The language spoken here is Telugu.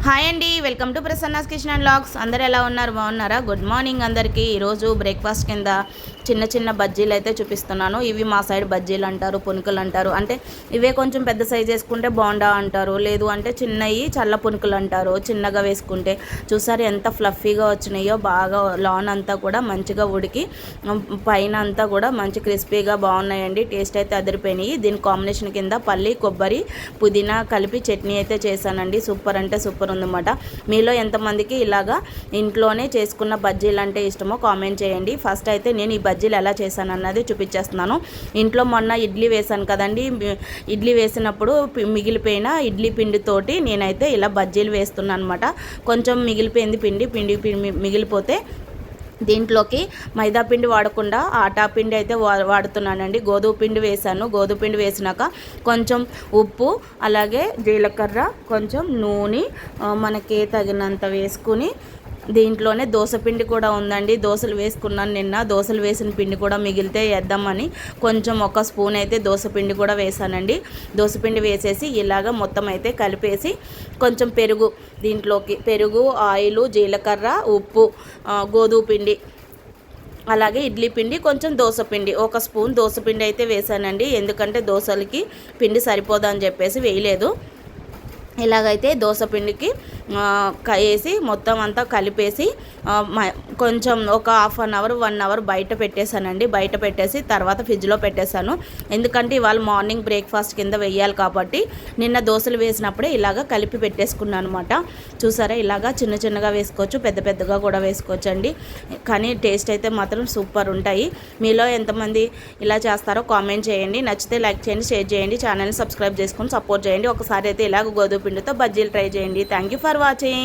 హాయ్ అండి, welcome to Prasanna's kitchen and vlogs. అందరు ఎలా ఉన్నారు? బాగున్నారా? గుడ్ మార్నింగ్ అందరికీ. ఈరోజు బ్రేక్ఫాస్ట్ కింద చిన్న చిన్న బజ్జీలు అయితే చూపిస్తున్నాను. ఇవి మా సైడ్ బజ్జీలు అంటారు, పునుకులు అంటారు. అంటే ఇవే కొంచెం పెద్ద సైజ్ వేసుకుంటే బోండా అంటారు, లేదు అంటే చిన్నవి చల్ల పునుకులు అంటారు. చిన్నగా వేసుకుంటే చూసారు ఎంత ఫ్లఫీగా వచ్చినాయో. బాగా లాన్ అంతా కూడా మంచిగా ఉడికి పైన అంతా కూడా మంచి క్రిస్పీగా బాగున్నాయండి. టేస్ట్ అయితే అదిరిపోయినాయి. దీని కాంబినేషన్ కింద పల్లి, కొబ్బరి, పుదీనా కలిపి చట్నీ అయితే చేశానండి. సూపర్ అంటే సూపర్ ఉందన్నమాట. మీలో ఎంతమందికి ఇలాగా ఇంట్లోనే చేసుకున్న బజ్జీలు అంటే ఇష్టమో కామెంట్ చేయండి. ఫస్ట్ అయితే నేను ఈ బజ్జీలు ఎలా చేశాను అన్నది చూపించేస్తున్నాను. ఇంట్లో మొన్న ఇడ్లీ వేసాను కదండి. ఇడ్లీ వేసినప్పుడు మిగిలిపోయిన ఇడ్లీ పిండితోటి నేనైతే ఇలా బజ్జీలు వేస్తున్నాను అనమాట. కొంచెం మిగిలిపోయింది పిండి మిగిలిపోతే దీంట్లోకి మైదా పిండి వాడకుండా ఆటా పిండి అయితే వాడుతున్నానండి. గోధుమ పిండి వేసాను. గోధుమ పిండి వేసినాక కొంచెం ఉప్పు, అలాగే జీలకర్ర, కొంచెం నూనె మనకి తగినంత వేసుకుని దీంట్లోనే దోసపిండి కూడా ఉందండి. దోశలు వేసుకున్నాను నిన్న. దోశలు వేసిన పిండి కూడా మిగిలితే వేద్దామని కొంచెం ఒక స్పూన్ అయితే దోసపిండి కూడా వేసానండి. దోసపిండి వేసేసి ఇలాగ మొత్తం అయితే కలిపేసి కొంచెం పెరుగు, దీంట్లోకి పెరుగు, ఆయిల్, జీలకర్ర, ఉప్పు, గోధుమ పిండి, అలాగే ఇడ్లీ పిండి, కొంచెం దోసపిండి, ఒక స్పూన్ దోసపిండి అయితే వేసానండి. ఎందుకంటే దోశలకి పిండి సరిపోదని చెప్పేసి వేయలేదు. ఇలాగైతే దోసపిండికి వేసి మొత్తం అంతా కలిపేసి కొంచెం ఒక హాఫ్ అన్ అవర్ 1 అవర్ బయట పెట్టేశానండి. బయట పెట్టేసి తర్వాత ఫ్రిడ్జ్లో పెట్టేశాను. ఎందుకంటే ఇవాళ మార్నింగ్ బ్రేక్ఫాస్ట్ కింద వేయాలి కాబట్టి నిన్న దోశలు వేసినప్పుడే ఇలాగ కలిపి పెట్టేసుకున్నాను అనమాట. చూసారా, ఇలాగా చిన్న చిన్నగా వేసుకోవచ్చు, పెద్ద పెద్దగా కూడా వేసుకోవచ్చు అండి. కానీ టేస్ట్ అయితే మాత్రం సూపర్ ఉంటాయి. మీలో ఎంతమంది ఇలా చేస్తారో కామెంట్ చేయండి. నచ్చితే లైక్ చేయండి, షేర్ చేయండి, ఛానల్ని సబ్స్క్రైబ్ చేసుకొని సపోర్ట్ చేయండి. ఒకసారి అయితే ఇలాగ గోధుమ పిండితో బజ్జీలు ట్రై చేయండి. Thank you for watching.